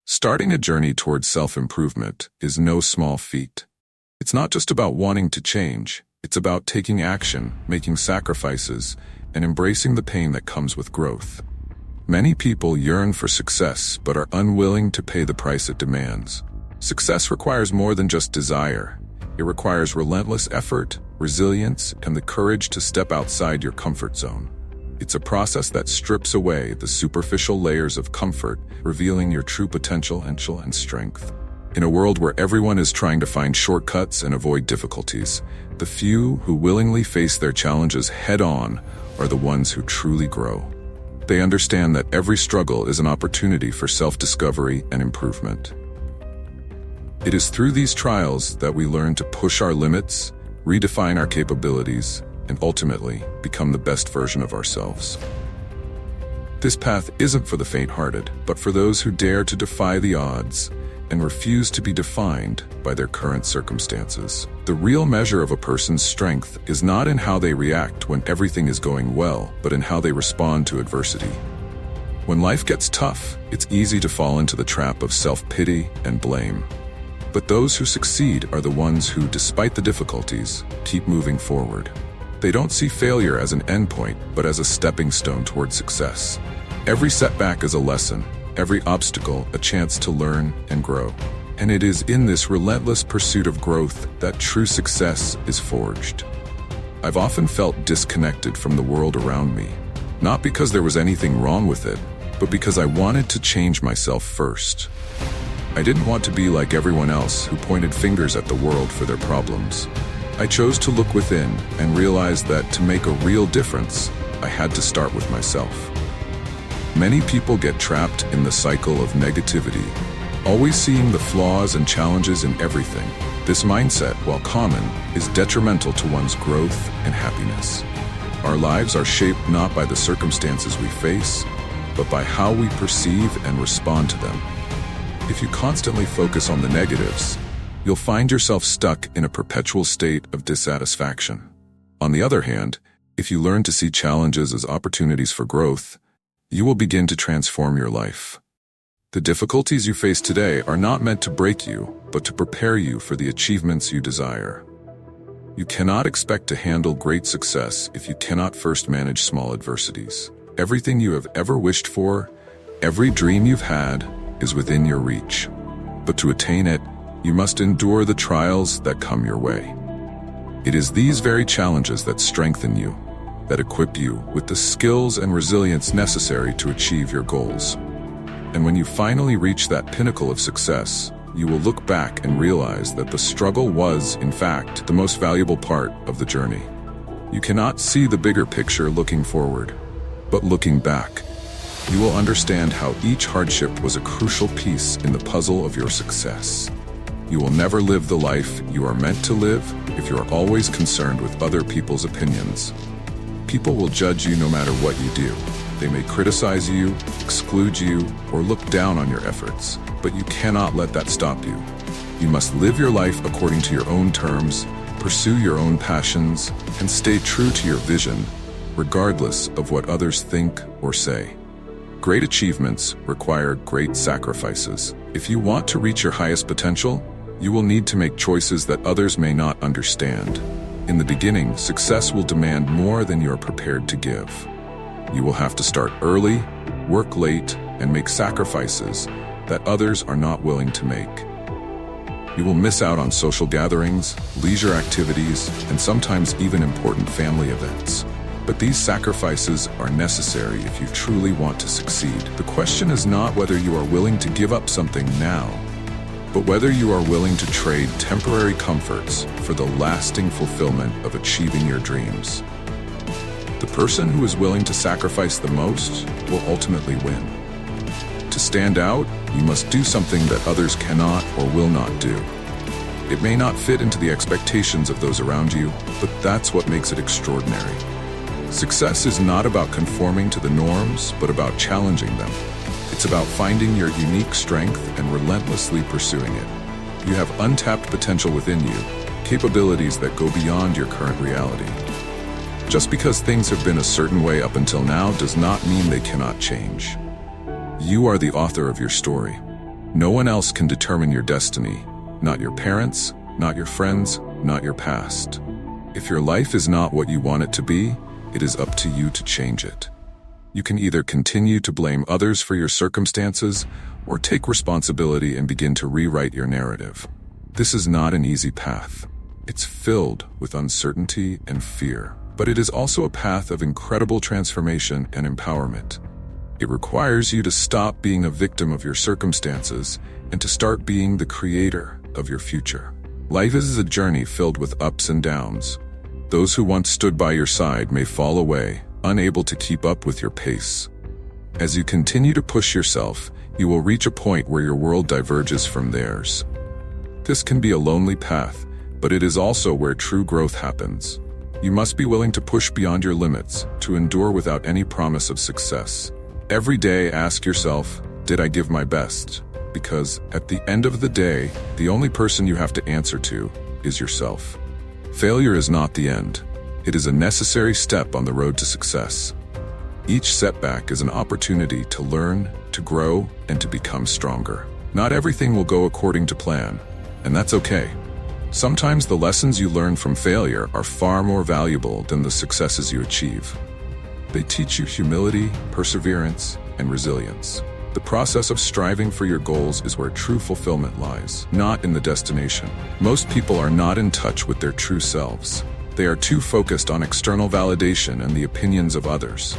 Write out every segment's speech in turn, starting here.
Starting a journey towards self-improvement is no small feat. It's not just about wanting to change, it's about taking action, making sacrifices, and embracing the pain that comes with growth. Many people yearn for success but are unwilling to pay the price it demands. Success requires more than just desire. It requires relentless effort, resilience, and the courage to step outside your comfort zone. It's a process that strips away the superficial layers of comfort, revealing your true potential and strength. In a world where everyone is trying to find shortcuts and avoid difficulties, the few who willingly face their challenges head-on are the ones who truly grow. They understand that every struggle is an opportunity for self-discovery and improvement. It is through these trials that we learn to push our limits, redefine our capabilities, and ultimately become the best version of ourselves. This path isn't for the faint-hearted, but for those who dare to defy the odds and refuse to be defined by their current circumstances. The real measure of a person's strength is not in how they react when everything is going well, but in how they respond to adversity. When life gets tough, it's easy to fall into the trap of self-pity and blame. But those who succeed are the ones who, despite the difficulties, keep moving forward. They don't see failure as an endpoint, but as a stepping stone toward success. Every setback is a lesson, every obstacle a chance to learn and grow. And it is in this relentless pursuit of growth that true success is forged. I've often felt disconnected from the world around me, not because there was anything wrong with it, but because I wanted to change myself first. I didn't want to be like everyone else who pointed fingers at the world for their problems. I chose to look within and realized that to make a real difference, I had to start with myself. Many people get trapped in the cycle of negativity, always seeing the flaws and challenges in everything. This mindset, while common, is detrimental to one's growth and happiness. Our lives are shaped not by the circumstances we face, but by how we perceive and respond to them. If you constantly focus on the negatives, you'll find yourself stuck in a perpetual state of dissatisfaction. On the other hand, if you learn to see challenges as opportunities for growth, you will begin to transform your life. The difficulties you face today are not meant to break you, but to prepare you for the achievements you desire. You cannot expect to handle great success if you cannot first manage small adversities. Everything you have ever wished for, every dream you've had, is within your reach. But to attain it, you must endure the trials that come your way. It is these very challenges that strengthen you, that equip you with the skills and resilience necessary to achieve your goals. And when you finally reach that pinnacle of success, you will look back and realize that the struggle was, in fact, the most valuable part of the journey. You cannot see the bigger picture looking forward, but looking back, you will understand how each hardship was a crucial piece in the puzzle of your success. You will never live the life you are meant to live if you are always concerned with other people's opinions. People will judge you no matter what you do. They may criticize you, exclude you, or look down on your efforts, but you cannot let that stop you. You must live your life according to your own terms, pursue your own passions, and stay true to your vision, regardless of what others think or say. Great achievements require great sacrifices. If you want to reach your highest potential, you will need to make choices that others may not understand. In the beginning, success will demand more than you are prepared to give. You will have to start early, work late, and make sacrifices that others are not willing to make. You will miss out on social gatherings, leisure activities, and sometimes even important family events. But these sacrifices are necessary if you truly want to succeed. The question is not whether you are willing to give up something now, but whether you are willing to trade temporary comforts for the lasting fulfillment of achieving your dreams. The person who is willing to sacrifice the most will ultimately win. To stand out, you must do something that others cannot or will not do. It may not fit into the expectations of those around you, but that's what makes it extraordinary. Success is not about conforming to the norms, but about challenging them. It's about finding your unique strength and relentlessly pursuing it. You have untapped potential within you, capabilities that go beyond your current reality. Just because things have been a certain way up until now does not mean they cannot change. You are the author of your story. No one else can determine your destiny. Not your parents, not your friends, not your past. If your life is not what you want it to be, it is up to you to change it. You can either continue to blame others for your circumstances or take responsibility and begin to rewrite your narrative. This is not an easy path. It's filled with uncertainty and fear, but it is also a path of incredible transformation and empowerment. It requires you to stop being a victim of your circumstances and to start being the creator of your future. Life is a journey filled with ups and downs. Those who once stood by your side may fall away, unable to keep up with your pace. As you continue to push yourself, you will reach a point where your world diverges from theirs. This can be a lonely path, but it is also where true growth happens. You must be willing to push beyond your limits, to endure without any promise of success. Every day ask yourself, did I give my best? Because at the end of the day, the only person you have to answer to is yourself. Failure is not the end. It is a necessary step on the road to success. Each setback is an opportunity to learn, to grow, and to become stronger. Not everything will go according to plan, and that's okay. Sometimes the lessons you learn from failure are far more valuable than the successes you achieve. They teach you humility, perseverance, and resilience. The process of striving for your goals is where true fulfillment lies, not in the destination. Most people are not in touch with their true selves. They are too focused on external validation and the opinions of others.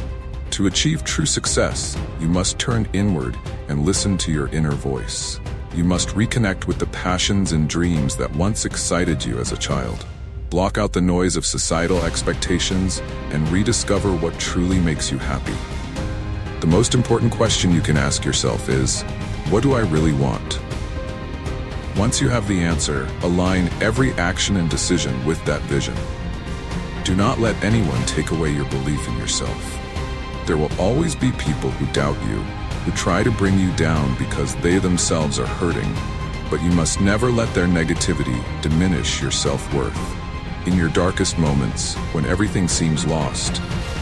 To achieve true success, you must turn inward and listen to your inner voice. You must reconnect with the passions and dreams that once excited you as a child. Block out the noise of societal expectations and rediscover what truly makes you happy. The most important question you can ask yourself is, what do I really want? Once you have the answer, align every action and decision with that vision. Do not let anyone take away your belief in yourself. There will always be people who doubt you, who try to bring you down because they themselves are hurting, but you must never let their negativity diminish your self-worth. In your darkest moments, when everything seems lost,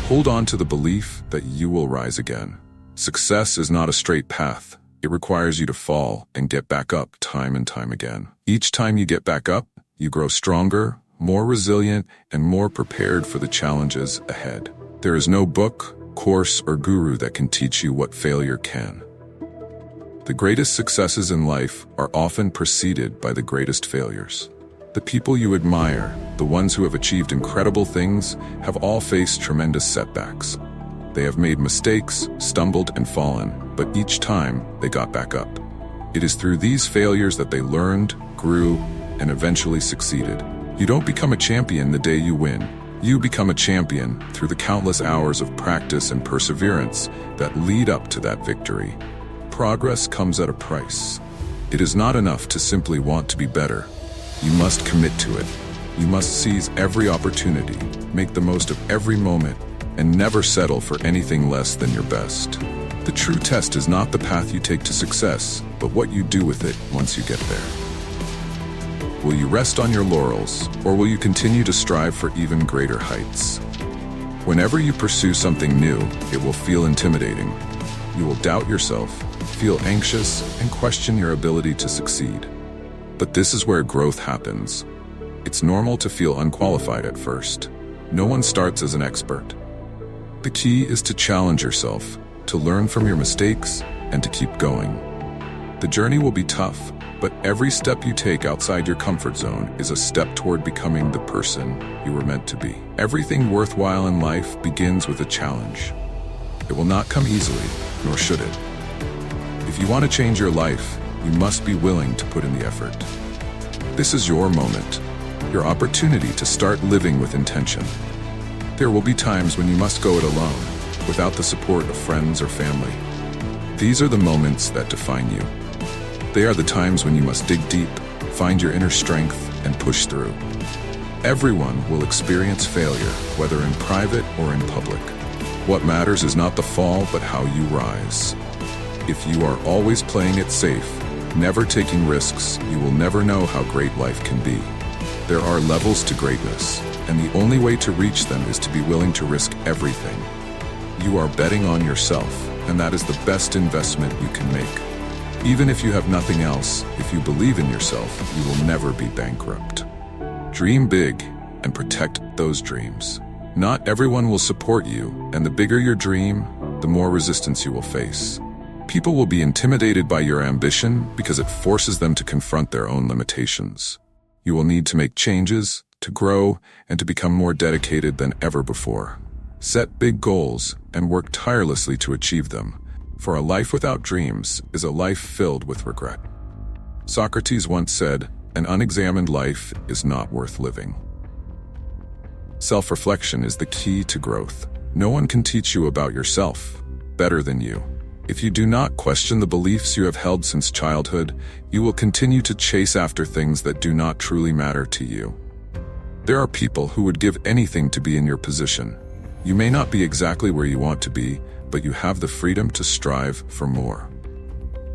hold on to the belief that you will rise again. Success is not a straight path. It requires you to fall and get back up time and time again. Each time you get back up, you grow stronger, more resilient, and more prepared for the challenges ahead. There is no book, course, or guru that can teach you what failure can. The greatest successes in life are often preceded by the greatest failures. The people you admire, the ones who have achieved incredible things, have all faced tremendous setbacks. They have made mistakes, stumbled, and fallen, but each time they got back up. It is through these failures that they learned, grew, and eventually succeeded. You don't become a champion the day you win. You become a champion through the countless hours of practice and perseverance that lead up to that victory. Progress comes at a price. It is not enough to simply want to be better. You must commit to it. You must seize every opportunity, make the most of every moment, and never settle for anything less than your best. The true test is not the path you take to success, but what you do with it once you get there. Will you rest on your laurels, or will you continue to strive for even greater heights? Whenever you pursue something new, it will feel intimidating. You will doubt yourself, feel anxious, and question your ability to succeed. But this is where growth happens. It's normal to feel unqualified at first. No one starts as an expert. The key is to challenge yourself, to learn from your mistakes, and to keep going. The journey will be tough, but every step you take outside your comfort zone is a step toward becoming the person you were meant to be. Everything worthwhile in life begins with a challenge. It will not come easily, nor should it. If you want to change your life, you must be willing to put in the effort. This is your moment, your opportunity to start living with intention. There will be times when you must go it alone, without the support of friends or family. These are the moments that define you. They are the times when you must dig deep, find your inner strength, and push through. Everyone will experience failure, whether in private or in public. What matters is not the fall, but how you rise. If you are always playing it safe, never taking risks, you will never know how great life can be. There are levels to greatness, and the only way to reach them is to be willing to risk everything. You are betting on yourself, and that is the best investment you can make. Even if you have nothing else, if you believe in yourself, you will never be bankrupt. Dream big and protect those dreams. Not everyone will support you, and the bigger your dream, the more resistance you will face. People will be intimidated by your ambition because it forces them to confront their own limitations. You will need to make changes, to grow, and to become more dedicated than ever before. Set big goals and work tirelessly to achieve them, for a life without dreams is a life filled with regret. Socrates once said, "An unexamined life is not worth living." Self-reflection is the key to growth. No one can teach you about yourself better than you. If you do not question the beliefs you have held since childhood, you will continue to chase after things that do not truly matter to you. There are people who would give anything to be in your position. You may not be exactly where you want to be, but you have the freedom to strive for more.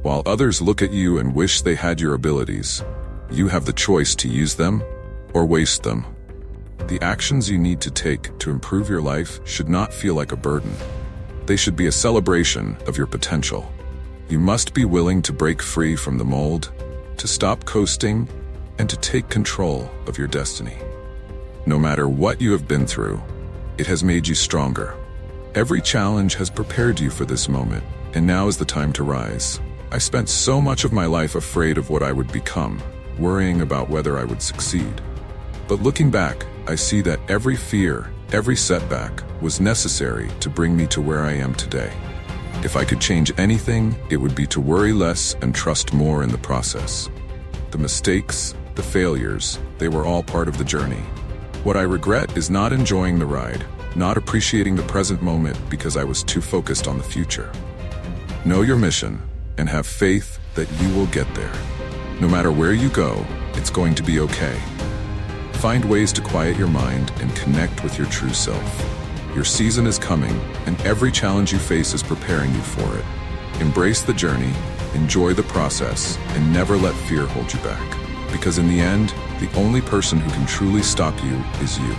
While others look at you and wish they had your abilities, you have the choice to use them or waste them. The actions you need to take to improve your life should not feel like a burden. They should be a celebration of your potential. You must be willing to break free from the mold, to stop coasting, and to take control of your destiny. No matter what you have been through, it has made you stronger. Every challenge has prepared you for this moment, and now is the time to rise. I spent so much of my life afraid of what I would become, worrying about whether I would succeed. But looking back, I see that every fear, every setback, was necessary to bring me to where I am today. If I could change anything, it would be to worry less and trust more in the process. The mistakes, the failures, they were all part of the journey. What I regret is not enjoying the ride, not appreciating the present moment because I was too focused on the future. Know your mission and have faith that you will get there. No matter where you go, it's going to be okay. Find ways to quiet your mind and connect with your true self. Your season is coming, and every challenge you face is preparing you for it. Embrace the journey, enjoy the process, and never let fear hold you back. Because in the end, the only person who can truly stop you is you.